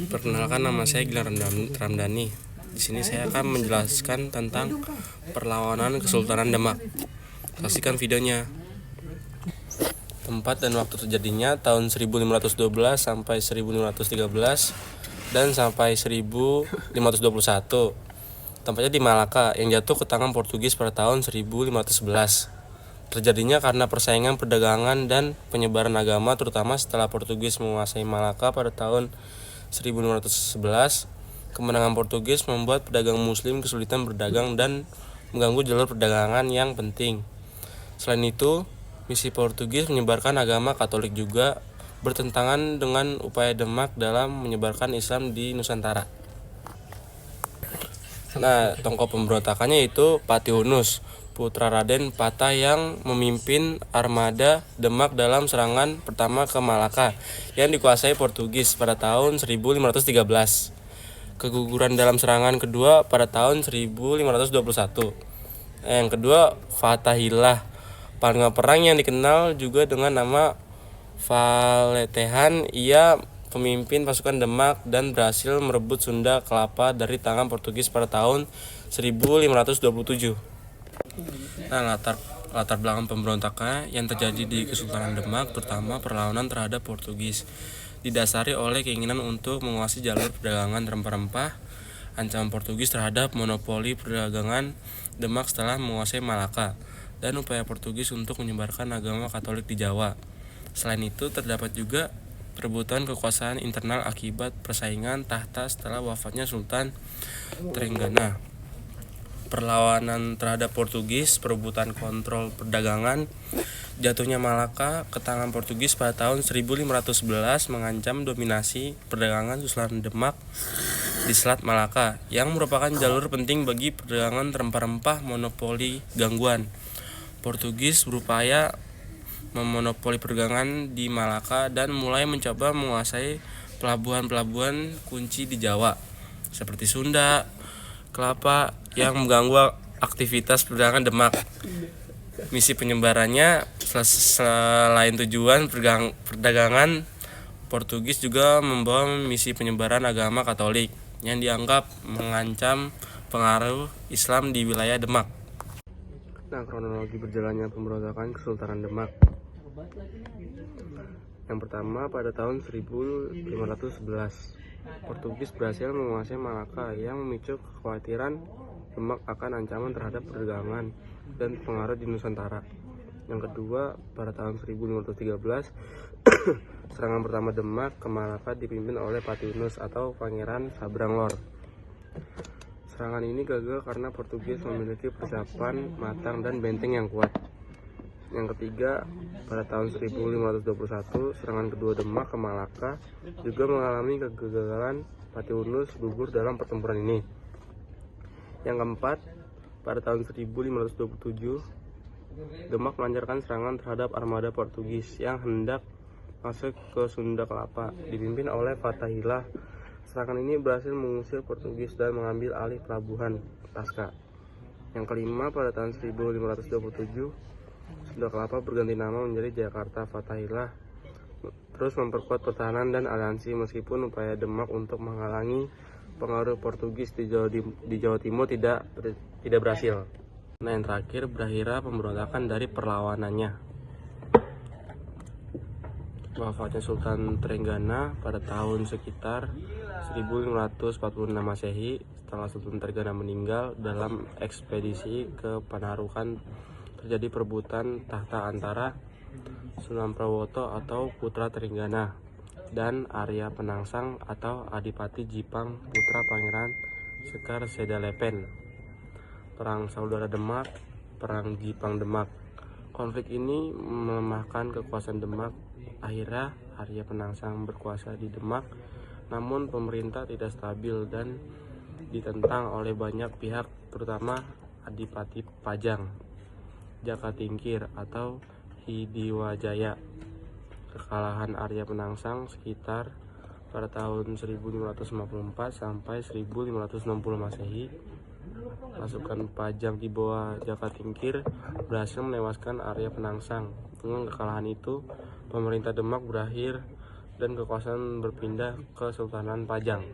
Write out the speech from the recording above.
Perkenalkan, nama saya Gilang Ramdhani. Di sini saya akan menjelaskan tentang perlawanan Kesultanan Demak. Saksikan videonya. Tempat dan waktu terjadinya tahun 1512 sampai 1513 dan sampai 1521. Tempatnya di Malaka yang jatuh ke tangan Portugis pada tahun 1511. Terjadinya karena persaingan perdagangan dan penyebaran agama, terutama setelah Portugis menguasai Malaka pada tahun 1511. Kemenangan Portugis membuat pedagang muslim kesulitan berdagang dan mengganggu jalur perdagangan yang penting. Selain itu, misi Portugis menyebarkan agama Katolik juga bertentangan dengan upaya Demak dalam menyebarkan Islam di Nusantara. Nah, tokoh pemberontakannya itu Patih Hunus, putra Raden Patah yang memimpin armada Demak dalam serangan pertama ke Malaka yang dikuasai Portugis pada tahun 1513. Keguguran dalam serangan kedua pada tahun 1521. Yang kedua, Fatahillah, panglima perang yang dikenal juga dengan nama Valetehan. Ia pemimpin pasukan Demak dan berhasil merebut Sunda Kelapa dari tangan Portugis pada tahun 1527. Nah, latar belakang pemberontakan yang terjadi di Kesultanan Demak, terutama perlawanan terhadap Portugis, didasari oleh keinginan untuk menguasai jalur perdagangan rempah-rempah, ancaman Portugis terhadap monopoli perdagangan Demak setelah menguasai Malaka, dan upaya Portugis untuk menyebarkan agama Katolik di Jawa. Selain itu, terdapat juga perebutan kekuasaan internal akibat persaingan tahta setelah wafatnya Sultan Trenggana. Perlawanan terhadap Portugis, perebutan kontrol perdagangan, jatuhnya Malaka ke tangan Portugis pada tahun 1511 mengancam dominasi perdagangan Sultan Demak di Selat Malaka, yang merupakan jalur penting bagi perdagangan rempah-rempah monopoli gangguan. Portugis berupaya memonopoli perdagangan di Malaka dan mulai mencoba menguasai pelabuhan-pelabuhan kunci di Jawa seperti Sunda Kelapa yang mengganggu aktivitas perdagangan Demak. Misi penyebarannya selain tujuan perdagangan, Portugis juga membawa misi penyebaran agama Katolik yang dianggap mengancam pengaruh Islam di wilayah Demak. Nah, kronologi berjalannya pemberontakan Kesultanan Demak. Yang pertama, pada tahun 1511, Portugis berhasil menguasai Malaka yang memicu kekhawatiran Demak akan ancaman terhadap perdagangan dan pengaruh di Nusantara. Yang kedua, pada tahun 1513, serangan pertama Demak ke Malaka dipimpin oleh Patih Hunus atau Pangeran Sabranglor. Serangan ini gagal karena Portugis memiliki persiapan matang dan benteng yang kuat. Yang ketiga, pada tahun 1521, serangan kedua Demak ke Malaka juga mengalami kegagalan. Patih Hunus gugur dalam pertempuran ini. Yang keempat, pada tahun 1527, Demak melancarkan serangan terhadap armada Portugis yang hendak masuk ke Sunda Kelapa, dipimpin oleh Fatahillah. Serangan ini berhasil mengusir Portugis dan mengambil alih pelabuhan Tasca. Yang kelima, pada tahun 1527, Sunda Kelapa berganti nama menjadi Jakarta. Fatahillah terus memperkuat pertahanan dan aliansi meskipun upaya Demak untuk menghalangi pengaruh Portugis di Jawa Timur tidak berhasil. Nah, yang terakhir, berakhirnya pemberontakan dari perlawanannya. Wafatnya Sultan Trenggana pada tahun sekitar 1546 Masehi. Setelah Sultan Trenggana meninggal dalam ekspedisi ke Panarukan, terjadi perebutan tahta antara Sunan Prawoto atau putra Trenggana dan Arya Penangsang atau Adipati Jipang putra Pangeran Sekar Sedalepen. Perang Saudara Demak, Perang Jipang Demak. Konflik ini melemahkan kekuasaan Demak. Akhirnya Arya Penangsang berkuasa di Demak, namun pemerintah tidak stabil dan ditentang oleh banyak pihak, terutama Adipati Pajang, Jaka Tingkir atau Hidiwajaya. Kekalahan Arya Penangsang sekitar pada tahun 1554 sampai 1560 Masehi. Pasukan Pajang di bawah Jaka Tingkir berhasil menewaskan Arya Penangsang. Dengan kekalahan itu, pemerintah Demak berakhir dan kekuasaan berpindah ke Sultanan Pajang.